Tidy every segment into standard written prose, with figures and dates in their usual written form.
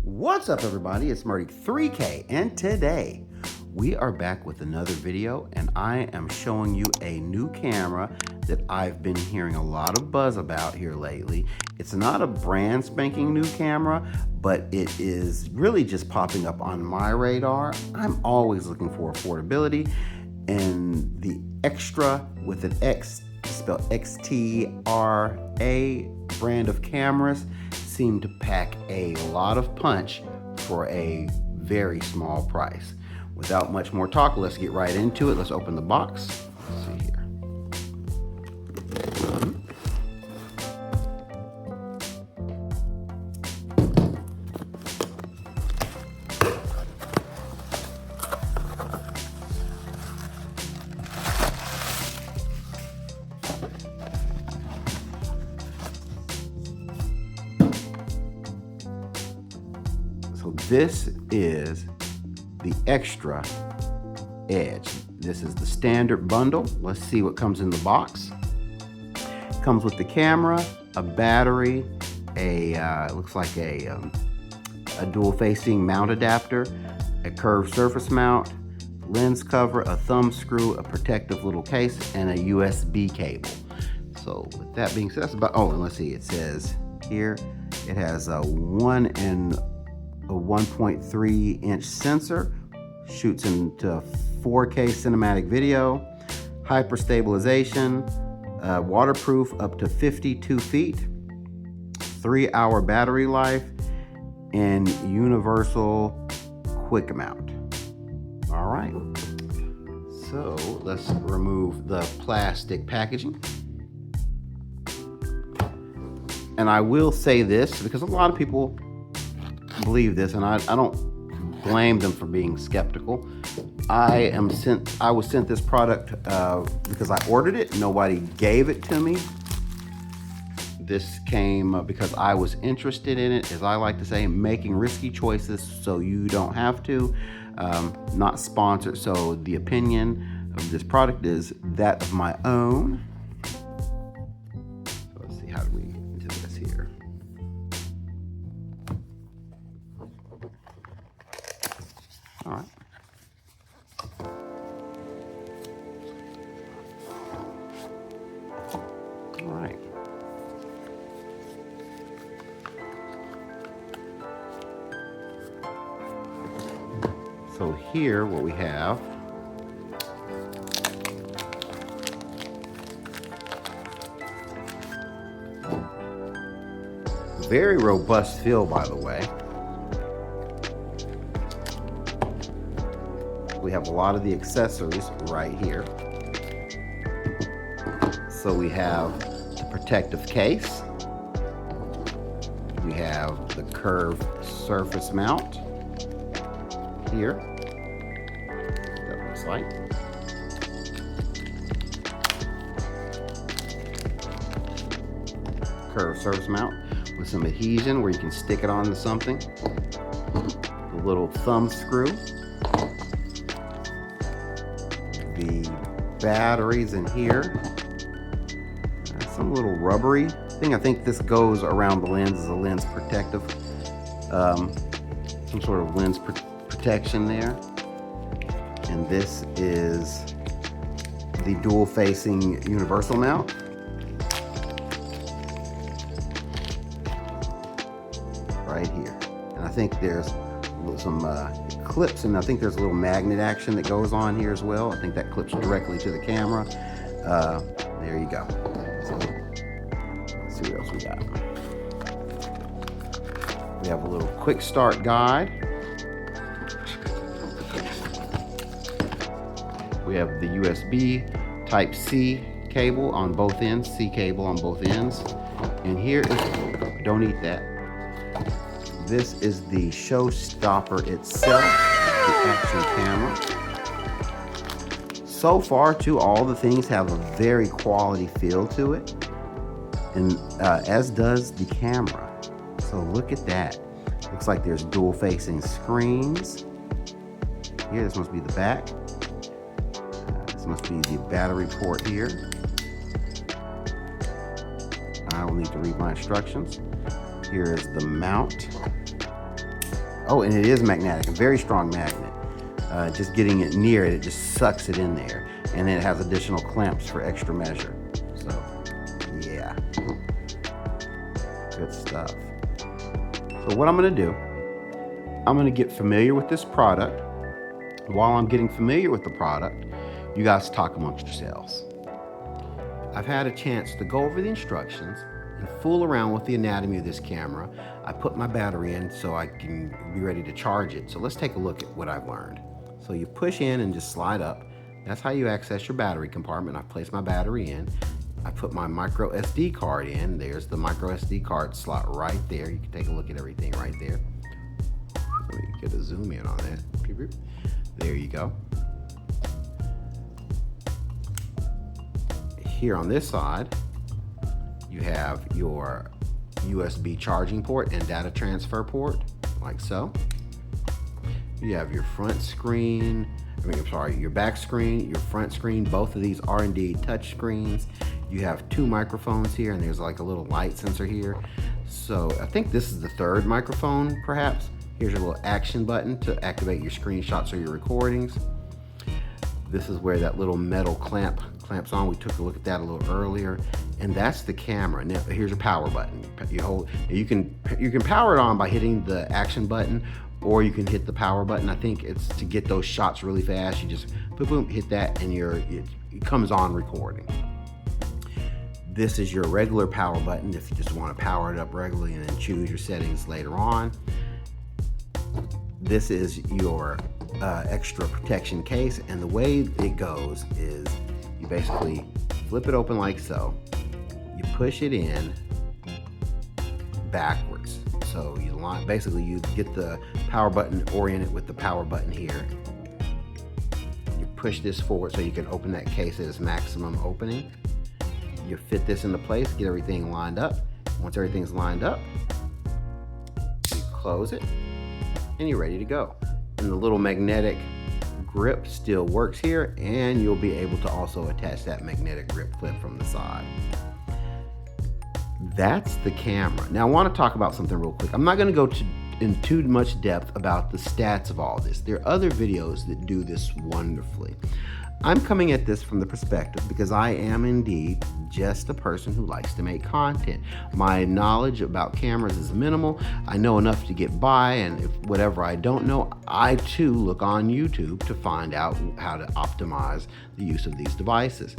What's up, everybody? It's Marty 3K, and today we are back with another video, and I am showing you a new camera that I've been hearing a lot of buzz about here lately. It's not a brand spanking new camera, but it is really just popping up on my radar. I'm always looking for affordability, and the Xtra with an X, spelled Xtra brand of cameras seem to pack a lot of punch for a very small price. Without much more talk, let's get right into it. Let's open the box. Let's see here. So this is the Xtra Edge. This is the standard bundle. Let's see what comes in the box. It comes with the camera, a battery, it looks like a dual facing mount adapter, a curved surface mount, lens cover, a thumb screw, a protective little case, and a USB cable. So with that being said, that's about, oh, and let's see, it says here, it has a 1.3 inch sensor, shoots into 4K cinematic video, hyper stabilization, waterproof up to 52 feet, 3-hour battery life, and universal quick mount. All right, so let's remove the plastic packaging. And I will say this because a lot of people believe this, and I don't blame them for being skeptical. I was sent this product because I ordered it. Nobody gave it to me. This came because I was interested in it, as I like to say, making risky choices so you don't have to. Not sponsored, so the opinion of this product is that of my own. So let's see, how do we get into this here? All right. All right. So here, what we have very robust feel, by the way. We have a lot of the accessories right here. So we have the protective case. We have the curved surface mount here. That looks like. Curved surface mount with some adhesion where you can stick it onto something. The little thumb screw. The batteries in here, some little rubbery thing. I think this goes around the lens as a lens protective, some sort of lens protection there. And this is the dual facing universal mount. Right here. And I think there's some clips, and I think there's a little magnet action that goes on here as well. I think that clips directly to the camera. There you go. So, let's see what else we got. We have a little quick start guide. We have the USB Type-C cable on both ends, C cable on both ends. And here is, don't eat that. This is the showstopper itself, the action camera. So far, too, all the things have a very quality feel to it, and as does the camera. So look at that. Looks like there's dual facing screens. Here, this must be the back. This must be the battery port here. I will need to read my instructions. Here is the mount. Oh, and it is magnetic, a very strong magnet. Just getting it near it, it just sucks it in there. And then it has additional clamps for extra measure. So, yeah, good stuff. So what I'm gonna do, I'm gonna get familiar with this product. While I'm getting familiar with the product, you guys talk amongst yourselves. I've had a chance to go over the instructions and fool around with the anatomy of this camera. I put my battery in so I can be ready to charge it. So let's take a look at what I've learned. So you push in and just slide up. That's how you access your battery compartment. I placed my battery in. I put my micro SD card in. There's the micro SD card slot right there. You can take a look at everything right there. Let me get a zoom in on that. There you go. Here on this side, you have your USB charging port and data transfer port, like so. You have your front screen, your back screen, your front screen. Both of these are indeed touch screens. You have two microphones here, and there's like a little light sensor here. So I think this is the third microphone, perhaps. Here's your little action button to activate your screenshots or your recordings. This is where that little metal clamps on. We took a look at that a little earlier, and that's the camera. Now here's your power button. You can power it on by hitting the action button, or you can hit the power button. I think it's to get those shots really fast. You just boom, boom, hit that, and it comes on recording. This is your regular power button if you just want to power it up regularly and then choose your settings later on. This is your extra protection case, and the way it goes is you basically flip it open like so. You push it in backwards. So basically you get the power button oriented with the power button here. You push this forward so you can open that case at its maximum opening. You fit this into place, get everything lined up. Once everything's lined up, you close it, and you're ready to go. And the little magnetic grip still works here, and you'll be able to also attach that magnetic grip clip from the side. That's the camera. Now I want to talk about something real quick. I'm not going to go in too much depth about the stats of all this. There are other videos that do this wonderfully. I'm coming at this from the perspective because I am indeed just a person who likes to make content. My knowledge about cameras is minimal. I know enough to get by, and if whatever I don't know, I too look on YouTube to find out how to optimize the use of these devices.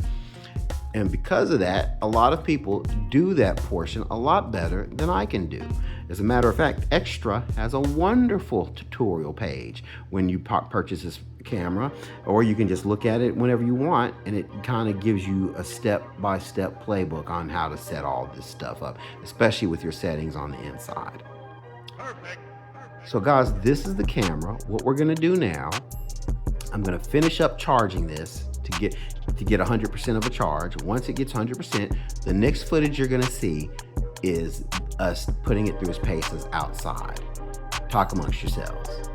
And because of that, a lot of people do that portion a lot better than I can do. As a matter of fact, Xtra has a wonderful tutorial page when you purchase this camera, or you can just look at it whenever you want, and it kind of gives you a step-by-step playbook on how to set all this stuff up, especially with your settings on the inside. Perfect. So guys, this is the camera. What we're gonna do now, I'm gonna finish up charging this to get 100% of a charge. Once it gets 100%, the next footage you're gonna see is us putting it through its paces outside. Talk amongst yourselves.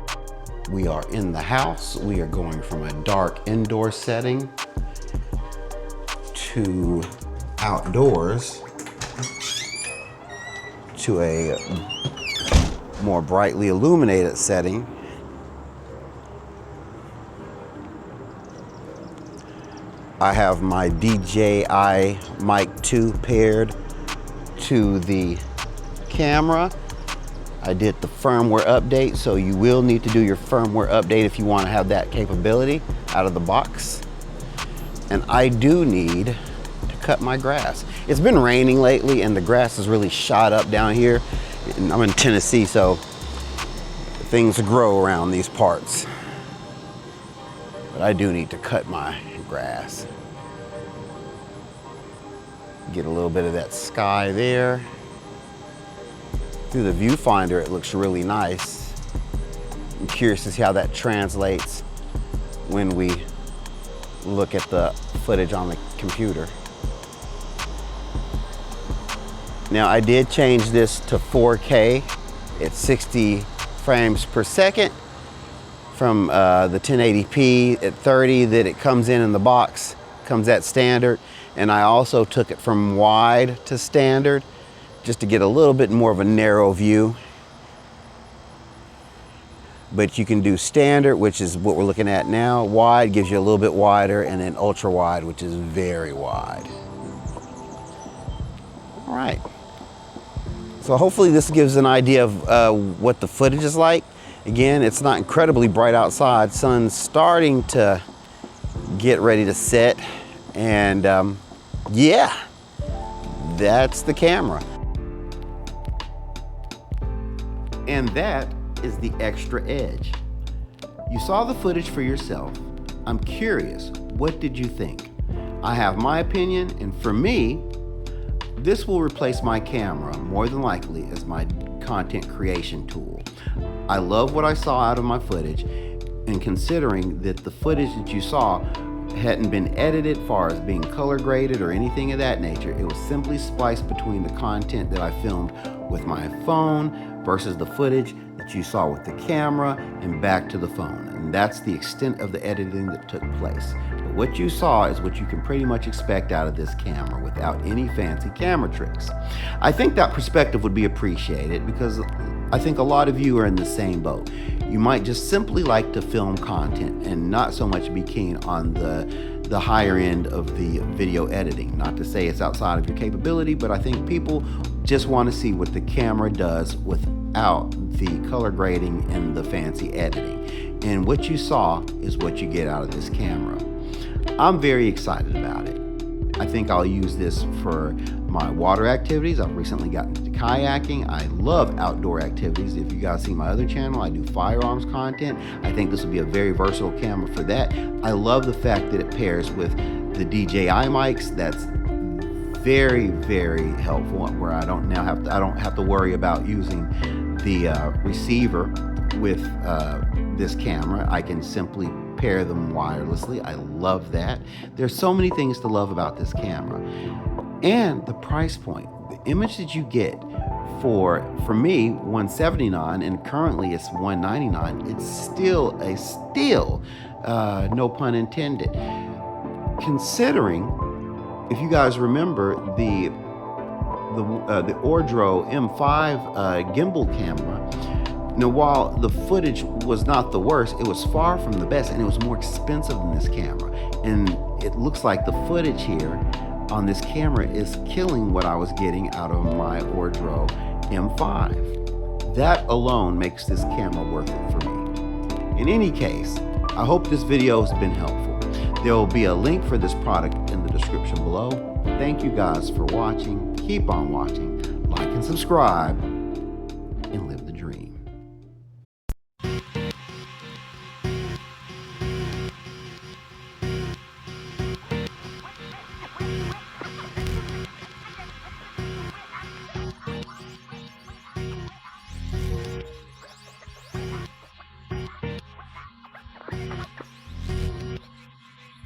We are in the house. We are going from a dark indoor setting to outdoors to a more brightly illuminated setting. I have my DJI Mic 2 paired to the camera. I did the firmware update, so you will need to do your firmware update if you want to have that capability out of the box. And I do need to cut my grass. It's been raining lately and the grass is really shot up down here. And I'm in Tennessee, so things grow around these parts. But I do need to cut my grass. Get a little bit of that sky there. Through the viewfinder, it looks really nice. I'm curious to see how that translates when we look at the footage on the computer. Now, I did change this to 4K at 60 frames per second from the 1080p at 30 that it comes in the box, comes at standard. And I also took it from wide to standard just to get a little bit more of a narrow view. but you can do standard, which is what we're looking at now. Wide gives you a little bit wider, and then ultra wide, which is very wide. All right. So hopefully this gives an idea of what the footage is like. Again, it's not incredibly bright outside. Sun's starting to get ready to set, and yeah, that's the camera. And that is the Xtra Edge. You saw the footage for yourself. I'm curious, what did you think? I have my opinion, and for me, this will replace my camera more than likely as my content creation tool. I love what I saw out of my footage, and considering that the footage that you saw hadn't been edited as far as being color graded or anything of that nature, it was simply spliced between the content that I filmed with my phone versus the footage that you saw with the camera and back to the phone. And that's the extent of the editing that took place. But what you saw is what you can pretty much expect out of this camera without any fancy camera tricks. I think that perspective would be appreciated because I think a lot of you are in the same boat. You might just simply like to film content and not so much be keen on the higher end of the video editing. Not to say it's outside of your capability, but I think people just want to see what the camera does without the color grading and the fancy editing. And what you saw is what you get out of this camera. I'm very excited about it. I think I'll use this for my water activities. I've recently gotten into kayaking. I love outdoor activities. If you guys see my other channel, I do firearms content. I think this will be a very versatile camera for that. I love the fact that it pairs with the DJI mics. That's very, very helpful, where I don't have to worry about using the receiver with this camera. I can simply pair them wirelessly. I love that. There's so many things to love about this camera. And the price point, the image that you get for me, $179, and currently it's $199. It's still a steal, no pun intended. Considering, if you guys remember the Ordro M5 gimbal camera, now, while the footage was not the worst, it was far from the best, and it was more expensive than this camera. And it looks like the footage here on this camera is killing what I was getting out of my Ordro M5. That alone makes this camera worth it for me. In any case, I hope this video has been helpful. There will be a link for this product in the description below. Thank you guys for watching. Keep on watching, like and subscribe.